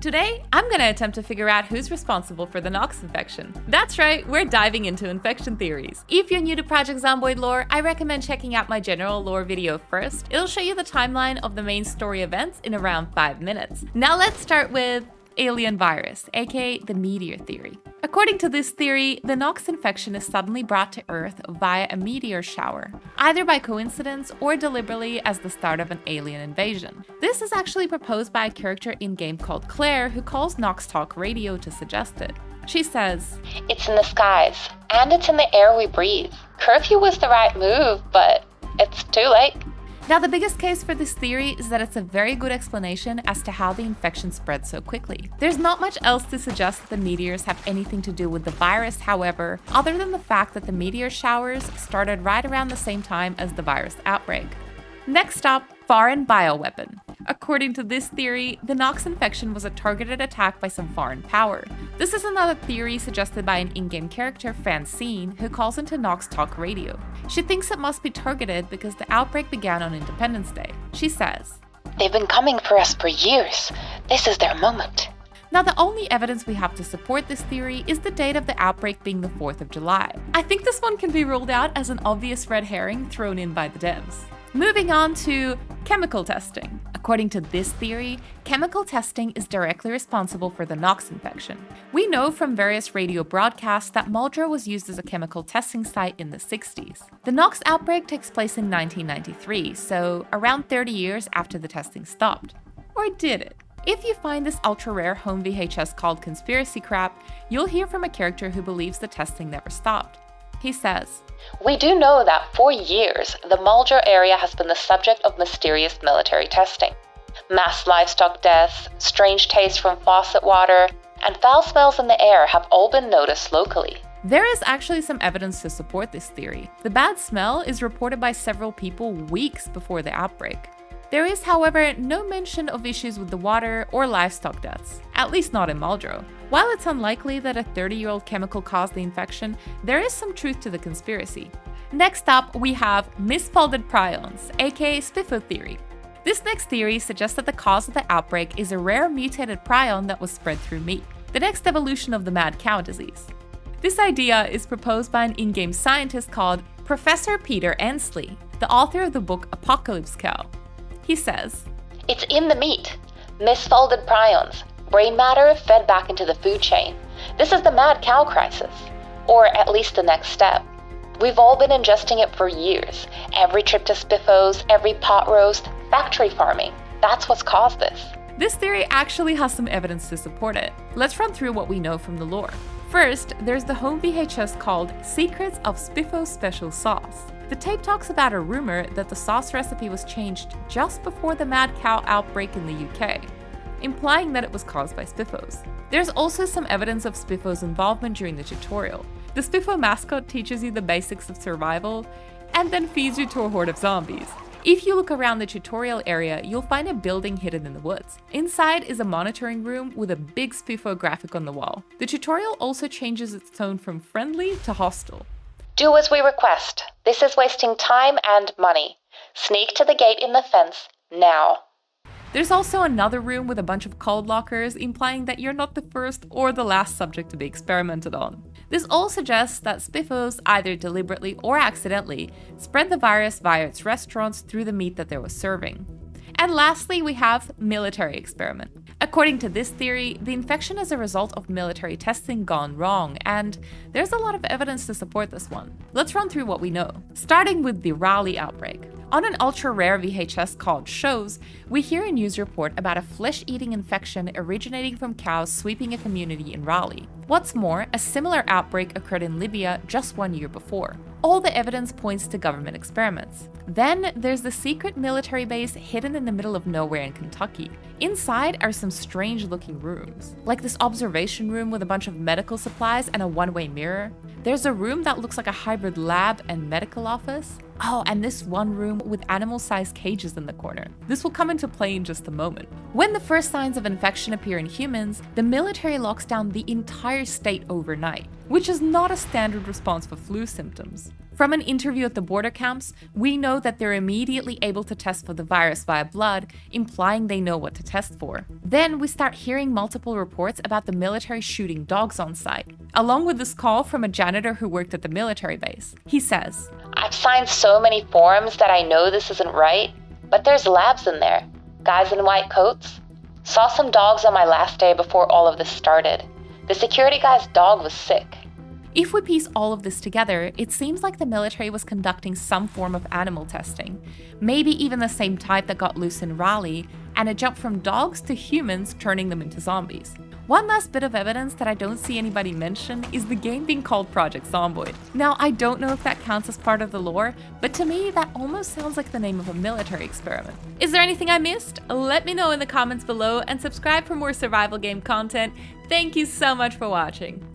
Today, I'm gonna attempt to figure out who's responsible for the Knox infection. That's right, we're diving into infection theories. If you're new to Project Zomboid lore, I recommend checking out my general lore video first. It'll show you the timeline of the main story events in around 5 minutes. Now let's start with alien virus, aka the meteor theory. According to this theory, the Knox infection is suddenly brought to Earth via a meteor shower, either by coincidence or deliberately as the start of an alien invasion. This is actually proposed by a character in-game called Claire, who calls Knox Talk Radio to suggest it. She says, "It's in the skies, and it's in the air we breathe. Curfew was the right move, but it's too late." Now, the biggest case for this theory is that it's a very good explanation as to how the infection spread so quickly. There's not much else to suggest that the meteors have anything to do with the virus, however, other than the fact that the meteor showers started right around the same time as the virus outbreak. Next up, foreign bioweapon. According to this theory, the Knox infection was a targeted attack by some foreign power. This is another theory suggested by an in-game character, Francine, who calls into Knox Talk Radio. She thinks it must be targeted because the outbreak began on Independence Day. She says, "They've been coming for us for years. This is their moment." Now, the only evidence we have to support this theory is the date of the outbreak being the 4th of July. I think this one can be ruled out as an obvious red herring thrown in by the devs. Moving on to chemical testing. According to this theory, chemical testing is directly responsible for the Knox infection. We know from various radio broadcasts that Muldrow was used as a chemical testing site in the 60s. The Knox outbreak takes place in 1993, so around 30 years after the testing stopped. Or did it? If you find this ultra-rare home VHS called Conspiracy Crap, you'll hear from a character who believes the testing never stopped. He says, "We do know that for years, the Muldrow area has been the subject of mysterious military testing. Mass livestock deaths, strange tastes from faucet water, and foul smells in the air have all been noticed locally." There is actually some evidence to support this theory. The bad smell is reported by several people weeks before the outbreak. There is, however, no mention of issues with the water or livestock deaths, at least not in Muldrow. While it's unlikely that a 30-year-old chemical caused the infection, there is some truth to the conspiracy. Next up, we have misfolded prions, aka Spiffo theory. This next theory suggests that the cause of the outbreak is a rare mutated prion that was spread through meat, the next evolution of the mad cow disease. This idea is proposed by an in-game scientist called Professor Peter Ensley, the author of the book Apocalypse Cow. He says, "It's in the meat. Misfolded prions. Brain matter fed back into the food chain. This is the mad cow crisis. Or at least the next step. We've all been ingesting it for years. Every trip to Spiffos, every pot roast, factory farming. That's what's caused this." This theory actually has some evidence to support it. Let's run through what we know from the lore. First, there's the home VHS called Secrets of Spiffos Special Sauce. The tape talks about a rumor that the sauce recipe was changed just before the mad cow outbreak in the UK, implying that it was caused by Spiffos. There's also some evidence of Spiffos' involvement during the tutorial. The Spiffo mascot teaches you the basics of survival and then feeds you to a horde of zombies. If you look around the tutorial area, you'll find a building hidden in the woods. Inside is a monitoring room with a big Spiffo graphic on the wall. The tutorial also changes its tone from friendly to hostile. "Do as we request. This is wasting time and money. Sneak to the gate in the fence, now." There's also another room with a bunch of cold lockers, implying that you're not the first or the last subject to be experimented on. This all suggests that Spiffos, either deliberately or accidentally, spread the virus via its restaurants through the meat that they were serving. And lastly, we have military experiment. According to this theory, the infection is a result of military testing gone wrong, and there's a lot of evidence to support this one. Let's run through what we know, starting with the Raleigh outbreak. On an ultra-rare VHS called Shows, we hear a news report about a flesh-eating infection originating from cows sweeping a community in Raleigh. What's more, a similar outbreak occurred in Libya just 1 year before. All the evidence points to government experiments. Then there's the secret military base hidden in the middle of nowhere in Kentucky. Inside are some strange-looking rooms, like this observation room with a bunch of medical supplies and a one-way mirror. There's a room that looks like a hybrid lab and medical office. Oh, and this one room with animal-sized cages in the corner. This will come into play in just a moment. When the first signs of infection appear in humans, the military locks down the entire state overnight, which is not a standard response for flu symptoms. From an interview at the border camps, we know that they're immediately able to test for the virus via blood, implying they know what to test for. Then we start hearing multiple reports about the military shooting dogs on site, along with this call from a janitor who worked at the military base. He says, "I've signed so many forms that I know this isn't right, but there's labs in there. Guys in white coats. Saw some dogs on my last day before all of this started. The security guy's dog was sick." If we piece all of this together, it seems like the military was conducting some form of animal testing, maybe even the same type that got loose in Raleigh, and it jumped from dogs to humans, turning them into zombies. One last bit of evidence that I don't see anybody mention is the game being called Project Zomboid. Now, I don't know if that counts as part of the lore, but to me, that almost sounds like the name of a military experiment. Is there anything I missed? Let me know in the comments below and subscribe for more survival game content. Thank you so much for watching.